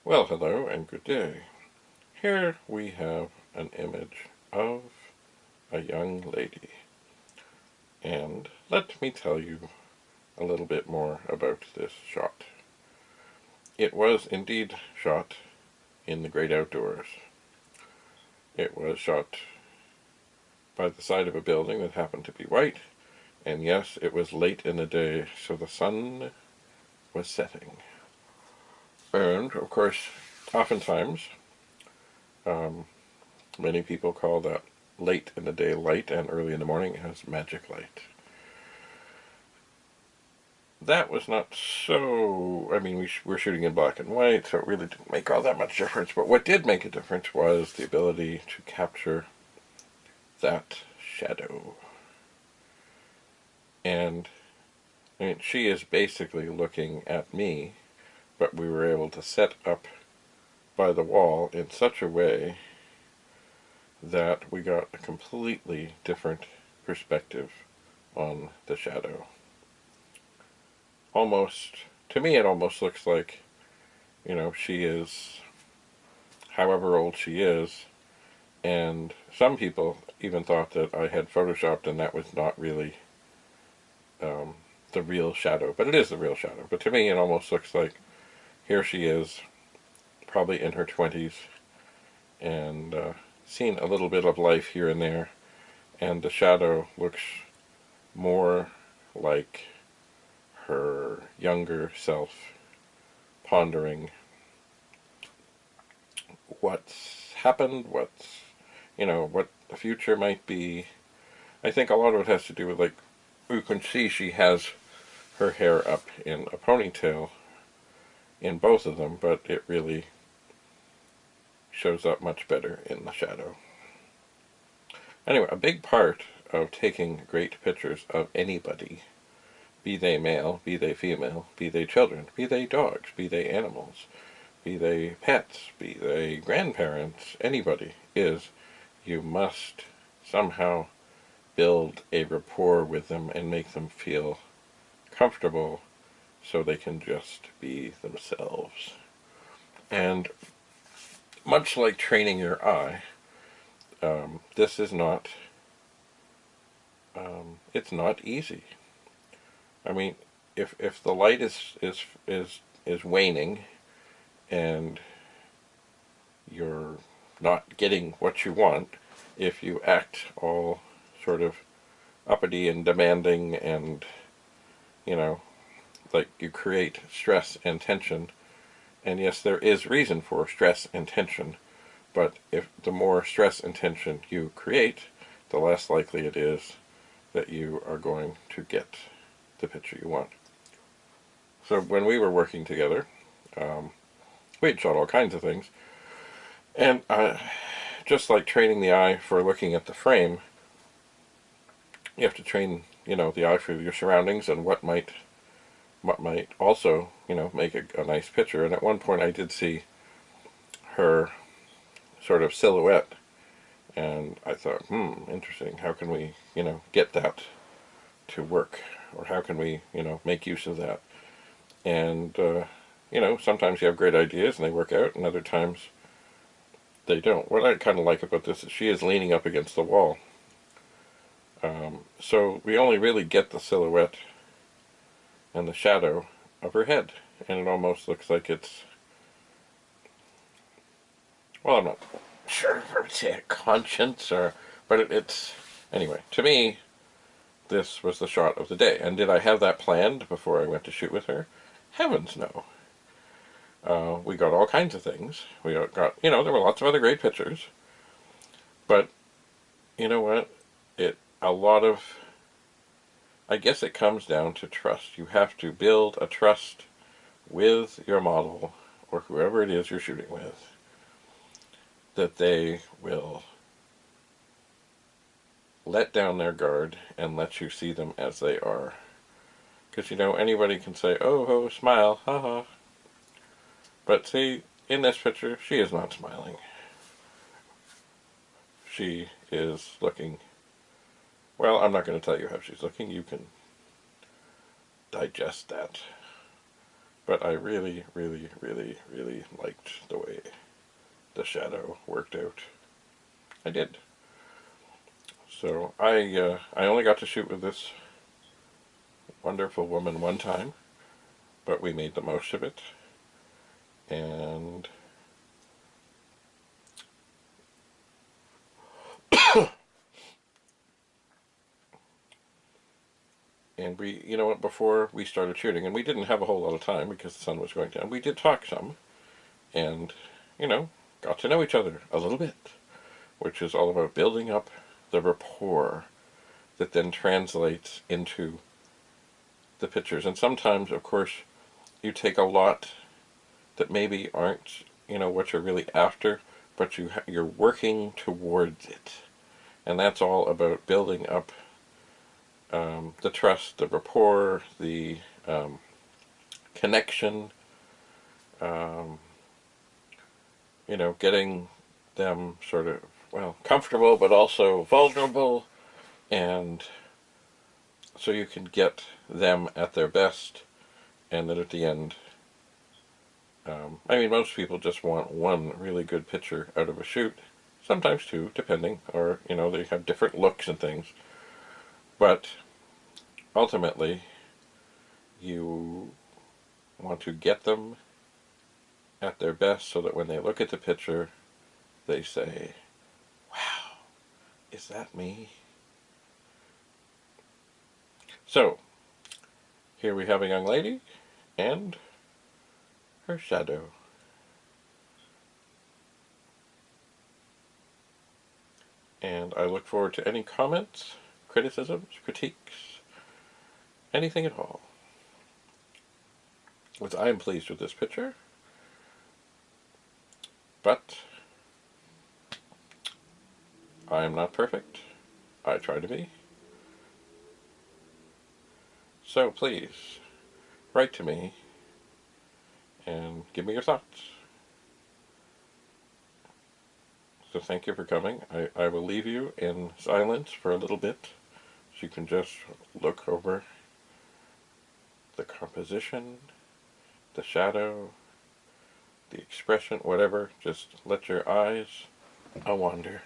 Well, hello and good day. Here we have an image of a young lady. And let me tell you a little bit more about this shot. It was indeed shot in the great outdoors. It was shot by the side of a building that happened to be white, and yes, it was late in the day, so the sun was setting. And, of course, oftentimes, um, many people call that late in the day light and early in the morning as magic light. That was not so, I mean, we were shooting in black and white, so it really didn't make all that much difference. But what did make a difference was the ability to capture that shadow. And, I mean, she is basically looking at me, but we were able to set up by the wall in such a way that we got a completely different perspective on the shadow. Almost, to me it almost looks like, she is however old she is, and some people even thought that I had photoshopped and that was not really the real shadow, but it is the real shadow. But to me it almost looks like here she is, probably in her 20s, and seen a little bit of life here and there, and the shadow looks more like her younger self pondering what's happened, what the future might be. I think a lot of it has to do with, like, you can see she has her hair up in a ponytail in both of them, but it really shows up much better in the shadow. Anyway, a big part of taking great pictures of anybody, be they male, be they female, be they children, be they dogs, be they animals, be they pets, be they grandparents, anybody, is you must somehow build a rapport with them and make them feel comfortable so they can just be themselves. And much like training your eye, this is not, it's not easy. I mean, if the light is waning and you're not getting what you want, if you act all sort of uppity and demanding and, like you create stress and tension. And yes, there is reason for stress and tension, but if the more stress and tension you create, the less likely it is that you are going to get the picture you want. So when we were working together, we had shot all kinds of things, and just like training the eye for looking at the frame, you have to train, the eye for your surroundings and what might also, make a nice picture. And at one point I did see her sort of silhouette, and I thought, interesting, how can we, get that to work? Or how can we, make use of that? And, sometimes you have great ideas and they work out, and other times they don't. What I kind of like about this is she is leaning up against the wall. So we only really get the silhouette and the shadow of her head, and it almost looks like it's, well, I'm not sure if I would say a conscience, but it's, anyway, to me, this was the shot of the day. And did I have that planned before I went to shoot with her? Heavens no. We got all kinds of things. We got, there were lots of other great pictures, but you know what? I guess it comes down to trust. You have to build a trust with your model, or whoever it is you're shooting with, that they will let down their guard and let you see them as they are. Because, anybody can say, oh, ho, smile, haha. But see, in this picture, she is not smiling. She is looking, well, I'm not going to tell you how she's looking. You can digest that But I really, really, really, really liked the way the shadow worked out. I did. So I only got to shoot with this wonderful woman one time, but we made the most of it. And we, you know what, before we started shooting, and we didn't have a whole lot of time because the sun was going down, we did talk some, and, you know, got to know each other a little bit, which is all about building up the rapport that then translates into the pictures. And sometimes, of course, you take a lot that maybe aren't, you know, what you're really after, but you're working towards it. And that's all about building up the trust, the rapport, the connection, um, you know, getting them sort of, well, comfortable, but also vulnerable, and so you can get them at their best, and then at the end, I mean, most people just want one really good picture out of a shoot, sometimes two, depending, or, you know, they have different looks and things, but ultimately, you want to get them at their best so that when they look at the picture, they say, wow, is that me? So, here we have a young lady and her shadow. And I look forward to any comments, criticisms, critiques, anything at all. As I am pleased with this picture, but I am not perfect. I try to be. So please, write to me and give me your thoughts. So thank you for coming. I will leave you in silence for a little bit so you can just look over the composition, the shadow, the expression, whatever. Just let your eyes wander.